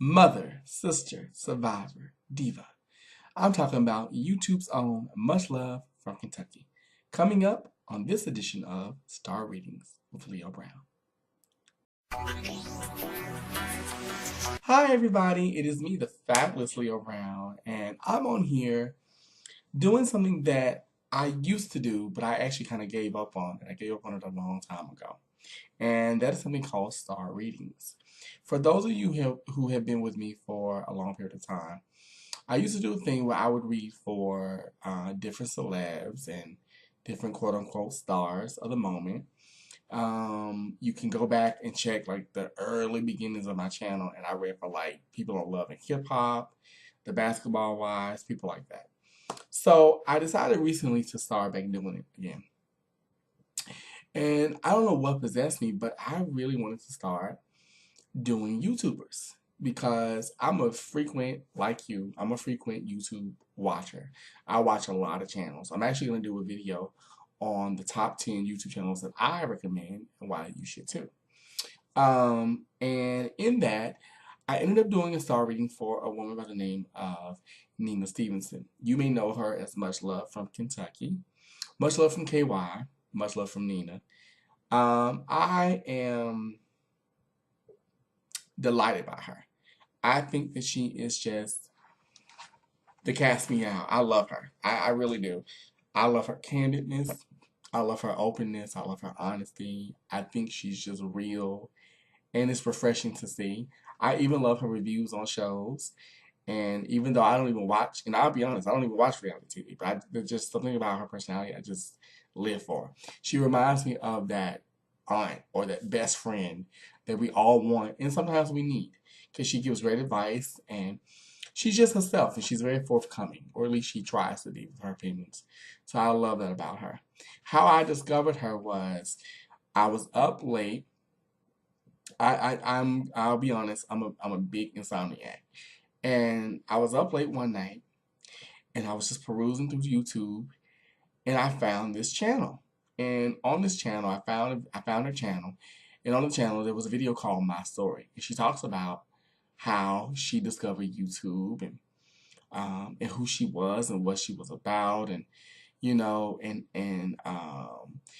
mother, sister, survivor, diva. I'm talking about YouTube's own Much Love from Kentucky. Coming up on this edition of Star Readings with Leo Brown. Hi, everybody. It is me, the fabulous Leo Brown, and I'm on here doing something that I used to do, but I actually kind of gave up on it. I gave up on it a long time ago. And that is something called star readings. For those of you who have been with me for a long period of time, I used to do a thing where I would read for different celebs and different quote unquote stars of the moment. You can go back and check like the early beginnings of my channel, and I read for like people on Love and Hip Hop, the Basketball Wives, people like that. So I decided recently to start back doing it again. And I don't know what possessed me, but I really wanted to start doing YouTubers because I'm a frequent, like you, I'm a frequent YouTube watcher. I watch a lot of channels. I'm actually going to do a video on the top 10 YouTube channels that I recommend and why you should too. And in that, I ended up doing a star reading for a woman by the name of Nina Stevenson. You may know her as Much Love from Kentucky, Much Love from KY, Much Love from Nina. I am delighted by her. I think that she is just the cast me out. I love her. I really do. I love her candidness. I love her openness. I love her honesty. I think she's just real and it's refreshing to see. I even love her reviews on shows. And even though I don't even watch, and I'll be honest, I don't even watch reality TV, but there's just something about her personality I just live for. She reminds me of that aunt or that best friend that we all want and sometimes we need because she gives great advice and she's just herself and she's very forthcoming, or at least she tries to be with her opinions. So I love that about her. How I discovered her was I was up late. I'll be honest, I'm a big insomniac. And I was up late one night and I was just perusing through YouTube and I found this channel. And on this channel, I found her channel. And on the channel, there was a video called My Story. And she talks about how she discovered YouTube and who she was and what she was about and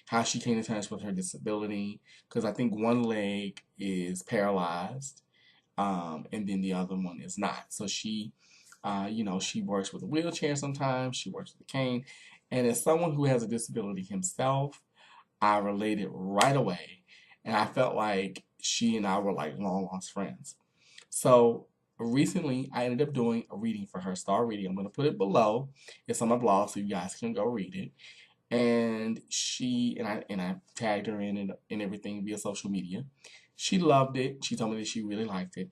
how she came to terms with her disability. Because I think one leg is paralyzed and then the other one is not. So she works with a wheelchair sometimes, she works with a cane. And as someone who has a disability himself, I related right away. And I felt like she and I were like long lost friends. So recently, I ended up doing a reading for her, star reading. I'm going to put it below. It's on my blog, so you guys can go read it. And I tagged her in and everything via social media. She loved it. She told me that she really liked it.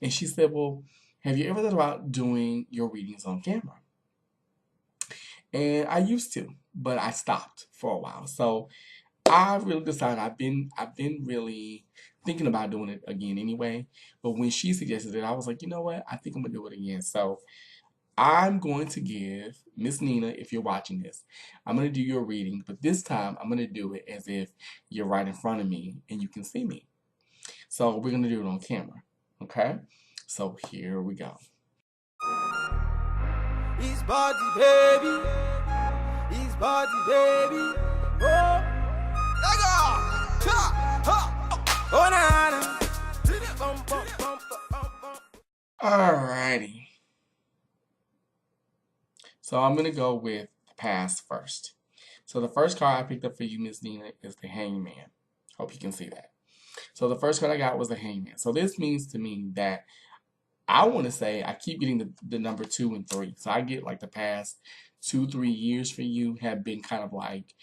And she said, well, have you ever thought about doing your readings on camera? And I used to, but I stopped for a while. So I really decided I've been really thinking about doing it again anyway. But when she suggested it, I was like, you know what? I think I'm gonna do it again. So I'm going to give Miss Nina, if you're watching this, I'm gonna do your reading, but this time I'm gonna do it as if you're right in front of me and you can see me. So we're gonna do it on camera. Okay? So here we go. His body, baby. His body, baby. Oh, oh, na. Alrighty. So I'm gonna go with the past first. So the first card I picked up for you, Miss Nina, is the Hangman. Hope you can see that. So the first card I got was the Hangman. So this means to me that I want to say I keep getting the number 2 and 3. So I get like the past 2-3 years for you have been kind of like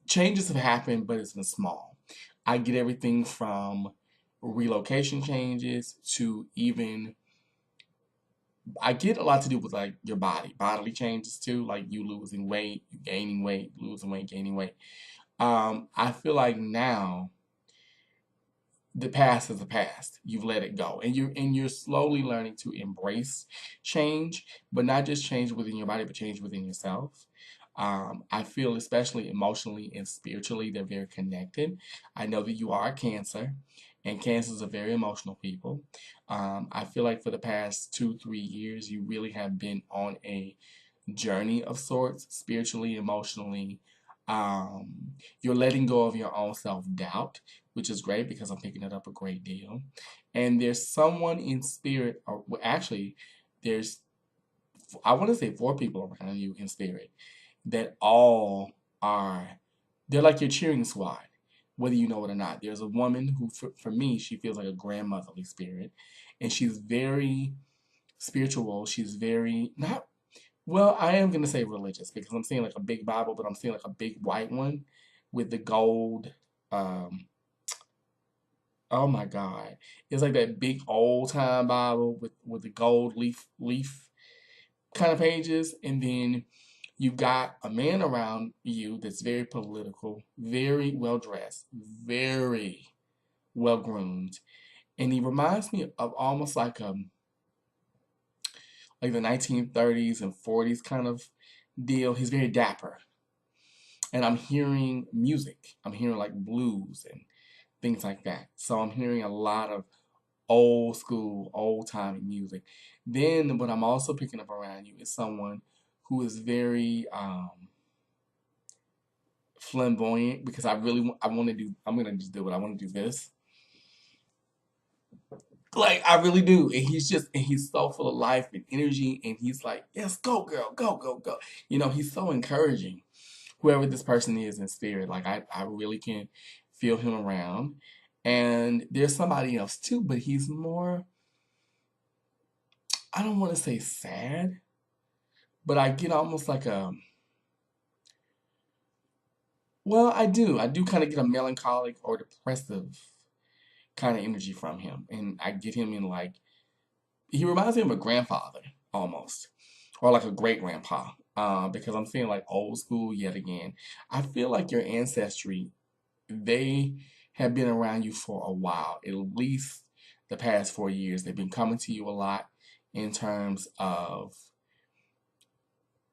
changes have happened, but it's been small. I get everything from relocation changes to even I get a lot to do with like your bodily changes too, like you losing weight, you gaining weight, losing weight, gaining weight. I feel like now the past is the past. You've let it go, and you're slowly learning to embrace change, but not just change within your body, but change within yourself. I feel especially emotionally and spiritually, they're very connected. I know that you are a Cancer, And Cancers are very emotional people. I feel like for the past 2, 3 years, you really have been on a journey of sorts, spiritually, emotionally. You're letting go of your own self-doubt, which is great because I'm picking it up a great deal. And there's someone in spirit, or well, actually, there's, I want to say 4 people around you in spirit that all are, they're like your cheering squad, whether you know it or not. There's a woman who, for me, she feels like a grandmotherly spirit, and she's very spiritual. She's very, not, well, I am going to say religious because I'm seeing like a big Bible, but I'm seeing like a big white one with the gold. Um, oh my God. It's like that big old time Bible with the gold leaf kind of pages. And then you've got a man around you that's very political, very well dressed, very well groomed. And he reminds me of almost like the 1930s and 40s kind of deal. He's very dapper. And I'm hearing music. I'm hearing like blues and things like that. So I'm hearing a lot of old school, old timey music. Then what I'm also picking up around you is someone who is very flamboyant because I want to do, I'm gonna just do it. I want to do this. Like I really do. And he's so full of life and energy and he's like, yes, go girl, go, go, go. He's so encouraging. Whoever this person is in spirit, like I really can feel him around. And there's somebody else too, but he's more, I don't want to say sad, but I get almost like well, I do. I do kind of get a melancholic or depressive kind of energy from him. And I get him in like, he reminds me of a grandfather almost, or like a great grandpa. Because I'm seeing like old school yet again. I feel like your ancestry, they have been around you for a while, at least the past 4 years. They've been coming to you a lot in terms of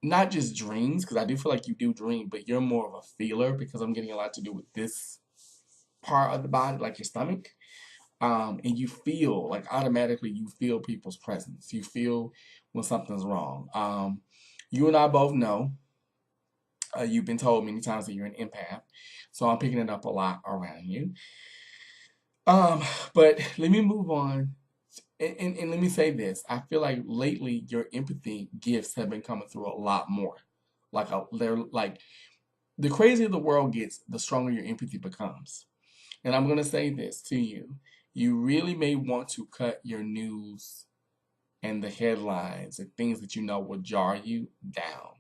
not just dreams, because I do feel like you do dream, but you're more of a feeler because I'm getting a lot to do with this part of the body, like your stomach. And you feel like automatically you feel people's presence. You feel when something's wrong. You and I both know, you've been told many times that you're an empath, so I'm picking it up a lot around you. Um, but let me move on. And let me say this. I feel like lately your empathy gifts have been coming through a lot more. They're like the crazier the world gets, the stronger your empathy becomes. And I'm gonna say this to you. You really may want to cut your news and the headlines and things that you know will jar you down.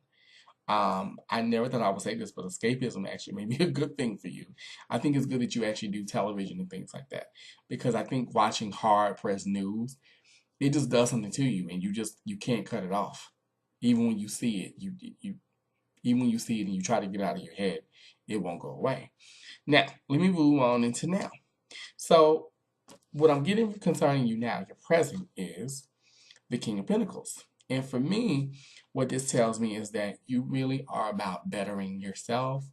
I never thought I would say this, but escapism actually may be a good thing for you. I think it's good that you actually do television and things like that because I think watching hard pressed news, it just does something to you, and you can't cut it off. Even when you see it, you even when you see it and you try to get it out of your head, it won't go away. Now, let me move on into now. So, what I'm getting concerning you now, your present, is the King of Pentacles. And for me, what this tells me is that you really are about bettering yourself,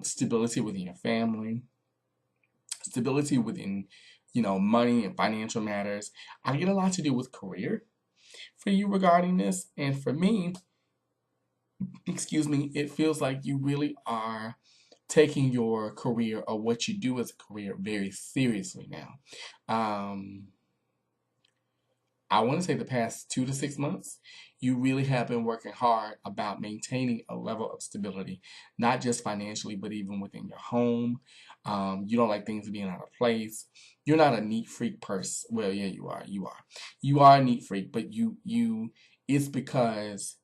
stability within your family, stability within, money and financial matters. I get a lot to do with career for you regarding this. And for me, excuse me, it feels like you really are taking your career or what you do as a career very seriously now. Um, I want to say the past 2 to 6 months, you really have been working hard about maintaining a level of stability, not just financially, but even within your home. You don't like things being out of place. You're not a neat freak person. Well, yeah, you are. You are. You are a neat freak, but it's because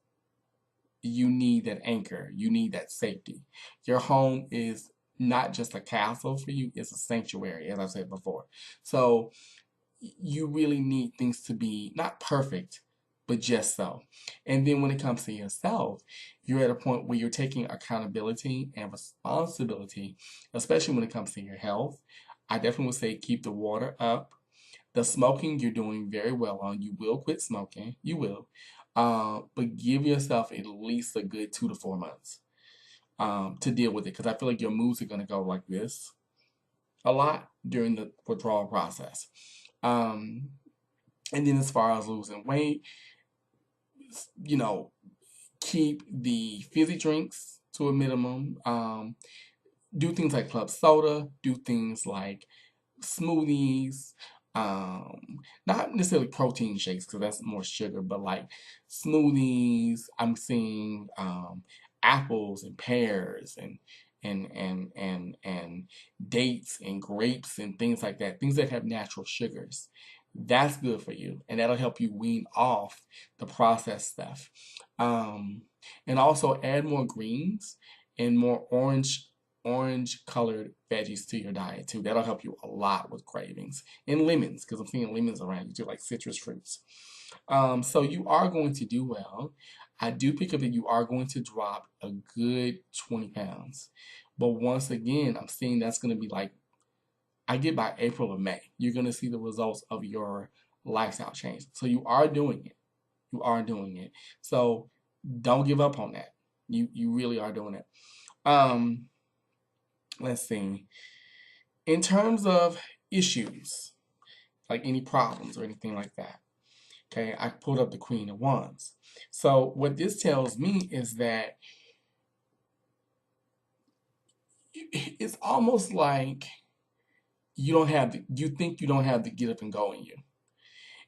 you need that anchor. You need that safety. Your home is not just a castle for you, it's a sanctuary, as I said before. So you really need things to be not perfect, but just so. And then when it comes to yourself, you're at a point where you're taking accountability and responsibility, especially when it comes to your health. I definitely would say keep the water up. The smoking, you're doing very well on. You will quit smoking. You will. But give yourself at least a good 2 to 4 months to deal with it. Because I feel like your moods are going to go like this. a lot during the withdrawal process. And then as far as losing weight, you know, keep the fizzy drinks to a minimum. Do things like club soda, do things like smoothies, not necessarily protein shakes because that's more sugar, but like smoothies. I'm seeing apples and pears and dates and grapes and things like that. Things that have natural sugars. That's good for you, and that'll help you wean off the processed stuff. Um, and also add more greens and more orange colored veggies to your diet too. That'll help you a lot with cravings. And lemons, because I'm seeing lemons around you too, like citrus fruits. So you are going to do well. I do pick up that you are going to drop a good 20 pounds. But once again, I'm seeing that's going to be like, I get by April or May, you're going to see the results of your lifestyle change. So you are doing it. You are doing it. So don't give up on that. You really are doing it. Um, let's see. In terms of issues, like any problems or anything like that, okay, I pulled up the Queen of Wands. So what this tells me is that it's almost like you think you don't have the get up and go in you.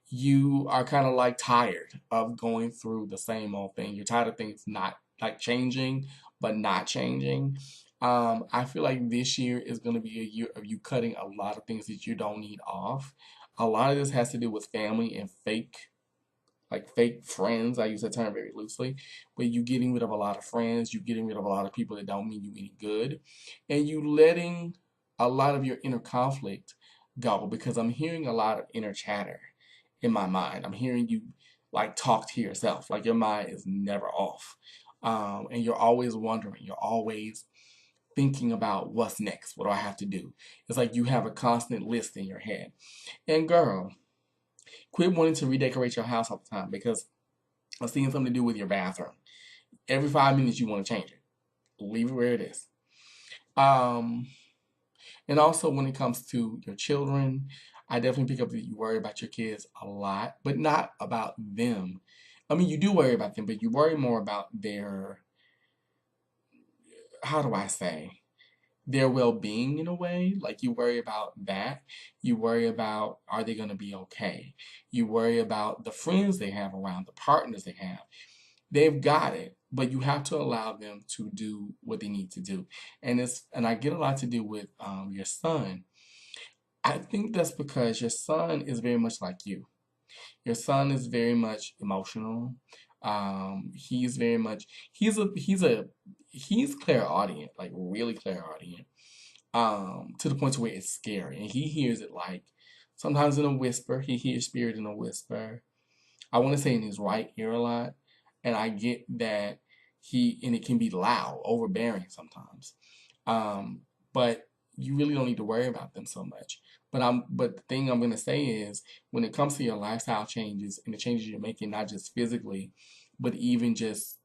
You are kind of like tired of going through the same old thing. You're tired of things not like changing, but not changing. I feel like this year is going to be a year of you cutting a lot of things that you don't need off. A lot of this has to do with family and fake friends. I use that term very loosely, but you getting rid of a lot of friends, you getting rid of a lot of people that don't mean you any good, and you letting a lot of your inner conflict go because I'm hearing a lot of inner chatter in my mind. I'm hearing you like talk to yourself, like your mind is never off. And you're always wondering, you're always thinking about what's next, what do I have to do? It's like you have a constant list in your head. And girl, quit wanting to redecorate your house all the time because I'm seeing something to do with your bathroom. Every 5 minutes you want to change it. Leave it where it is. Um, and also when it comes to your children, I definitely pick up that you worry about your kids a lot, but not about them. I mean, you do worry about them, but you worry more about their, how do I say, their well-being in a way. Like you worry about that. You worry about, are they going to be okay? You worry about the friends they have around, the partners they have. They've got it, but you have to allow them to do what they need to do. And I get a lot to do with your son. I think that's because your son is very much like you. Your son is very much emotional. He's very much he's clairaudient, like really clairaudient. To the point to where it's scary, and he hears it like sometimes in a whisper. He hears spirit in a whisper. I want to say in his right ear a lot, and I get that and it can be loud, overbearing sometimes. But you really don't need to worry about them so much. But the thing I'm gonna say is when it comes to your lifestyle changes and the changes you're making, not just physically, but even just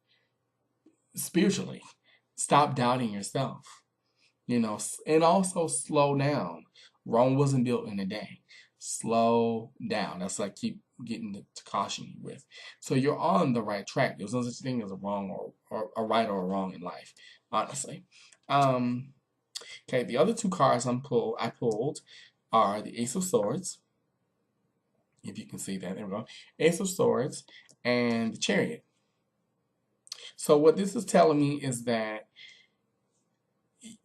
spiritually, stop doubting yourself. And also slow down. Rome wasn't built in a day. Slow down. That's what I keep getting to caution you with. So you're on the right track. There's no such thing as a wrong or a right or a wrong in life, honestly. Um, okay, the other two cards I pulled are the Ace of Swords. If you can see that, there we go. Ace of Swords and the Chariot. So what this is telling me is that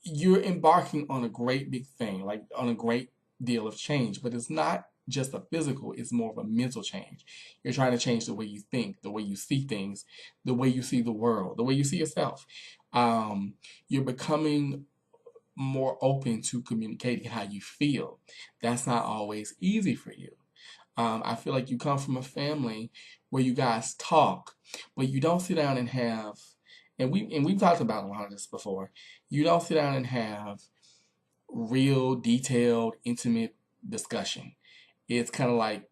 you're embarking on a great big thing, like on a great deal of change, but it's not just a physical, it's more of a mental change. You're trying to change the way you think, the way you see things, the way you see the world, the way you see yourself. You're becoming more open to communicating how you feel. That's not always easy for you. I feel like you come from a family where you guys talk, but you don't sit down and have, and we've talked about a lot of this before. You don't sit down and have real, detailed, intimate discussion. It's kind of like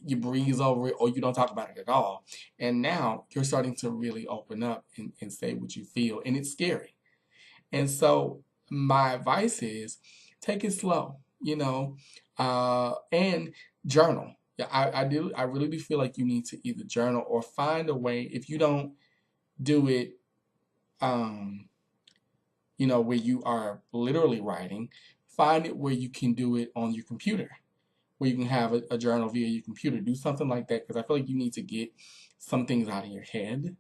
you breeze over it or you don't talk about it at all. And now you're starting to really open up and say what you feel, and it's scary. And so my advice is take it slow, and journal. Yeah, I really do feel like you need to either journal or find a way. If you don't do it, where you are literally writing, find it where you can do it on your computer, where you can have a journal via your computer. Do something like that, because I feel like you need to get some things out of your head.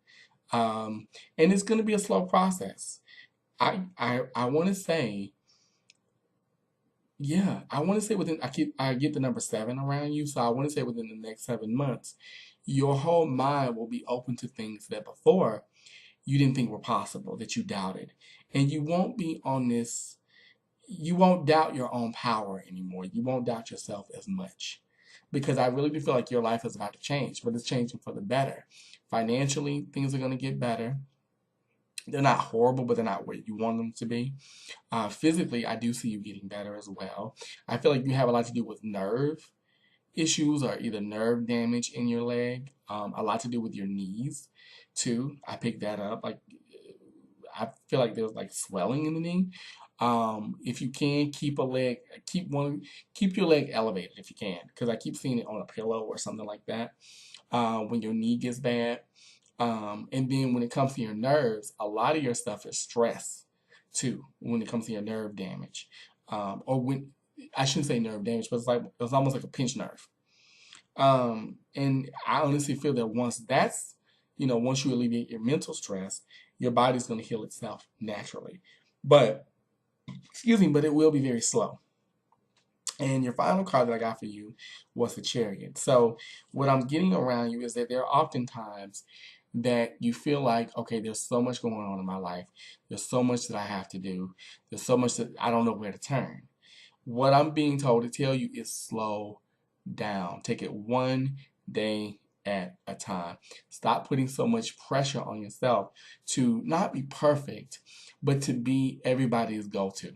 And it's going to be a slow process. I want to say, yeah, I want to say I get the number 7 around you, so I want to say within the next 7 months, your whole mind will be open to things that before you didn't think were possible, that you doubted. And you won't be on this, you won't doubt your own power anymore. You won't doubt yourself as much. Because I really do feel like your life is about to change, but it's changing for the better. Financially, things are going to get better. They're not horrible, but they're not where you want them to be. Physically, I do see you getting better as well. I feel like you have a lot to do with nerve issues, or either nerve damage in your leg, a lot to do with your knees too. I picked that up. Like, I feel like there's like swelling in the knee. If you can, keep your leg elevated if you can, because I keep seeing it on a pillow or something like that when your knee gets bad. And then when it comes to your nerves, a lot of your stuff is stress too. When it comes to your nerve damage, or when I shouldn't say nerve damage, but it's almost like a pinched nerve. And I honestly feel that once you alleviate your mental stress, your body's going to heal itself naturally. But but it will be very slow. And your final card that I got for you was the Chariot. So what I'm getting around you is that there are often times that you feel like, okay, there's so much going on in my life. There's so much that I have to do. There's so much that I don't know where to turn. What I'm being told to tell you is slow down. Take it one day at a time. Stop putting so much pressure on yourself to not be perfect, but to be everybody's go-to,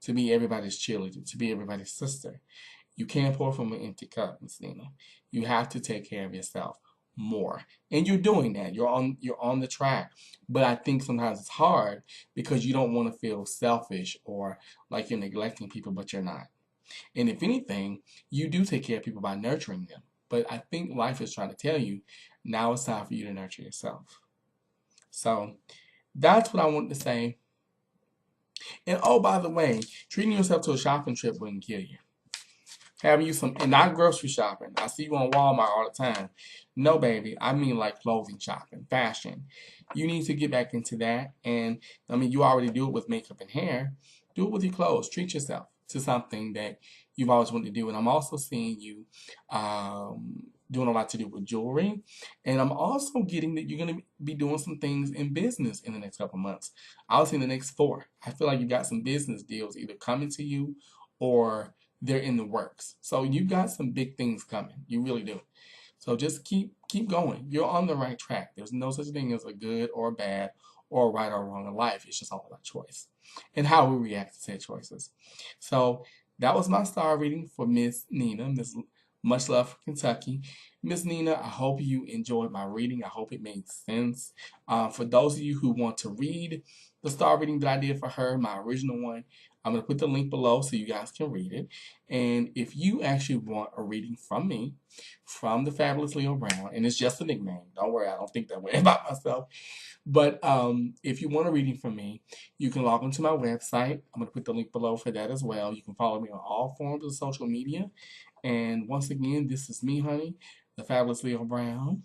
to be everybody's cheerleader, to be everybody's sister. You can't pour from an empty cup, Miss Nina. You have to take care of yourself more. And you're doing that. You're on the track. But I think sometimes it's hard because you don't want to feel selfish or like you're neglecting people, but you're not. And if anything, you do take care of people by nurturing them. But I think life is trying to tell you, now it's time for you to nurture yourself. So that's what I wanted to say. And oh, by the way, treating yourself to a shopping trip wouldn't kill you. Having you and not grocery shopping. I see you on Walmart all the time. No, baby. I mean like clothing shopping, fashion. You need to get back into that. And I mean, you already do it with makeup and hair. Do it with your clothes. Treat yourself to something that you've always wanted to do. And I'm also seeing you doing a lot to do with jewelry. And I'm also getting that you're going to be doing some things in business in the next couple months. I'll say in the next 4. I feel like you got some business deals either coming to you or they're in the works. So you got some big things coming. You really do. So just keep going. You're on the right track. There's no such thing as a good or a bad or a right or wrong in life. It's just all about choice and how we react to said choices. So that was my star reading for Miss Nina, Miss Much Love from Kentucky. Miss Nina, I hope you enjoyed my reading. I hope it made sense. For those of you who want to read the star reading that I did for her, my original one, I'm going to put the link below so you guys can read it. And if you actually want a reading from me, from the Fabulous Leo Brown, and it's just a nickname. Don't worry, I don't think that way about myself. But if you want a reading from me, you can log onto my website. I'm going to put the link below for that as well. You can follow me on all forms of social media. And once again, this is me, honey, the Fabulous Leo Brown.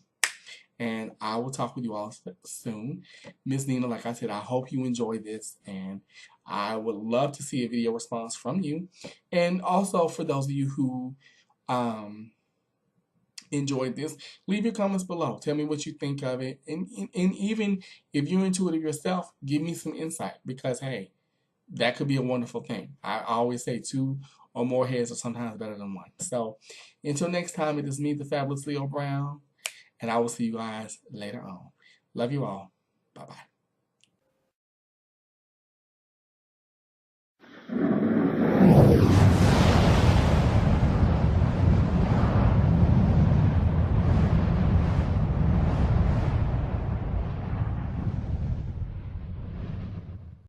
And I will talk with you all soon. Miss Nina, like I said, I hope you enjoyed this. And I would love to see a video response from you. And also for those of you who enjoyed this, leave your comments below. Tell me what you think of it. And even if you're intuitive yourself, give me some insight. Because, hey, that could be a wonderful thing. I always say 2 or more heads are sometimes better than 1. So until next time, it is me, the Fabulous Leo Brown. And I will see you guys later on. Love you all. Bye-bye.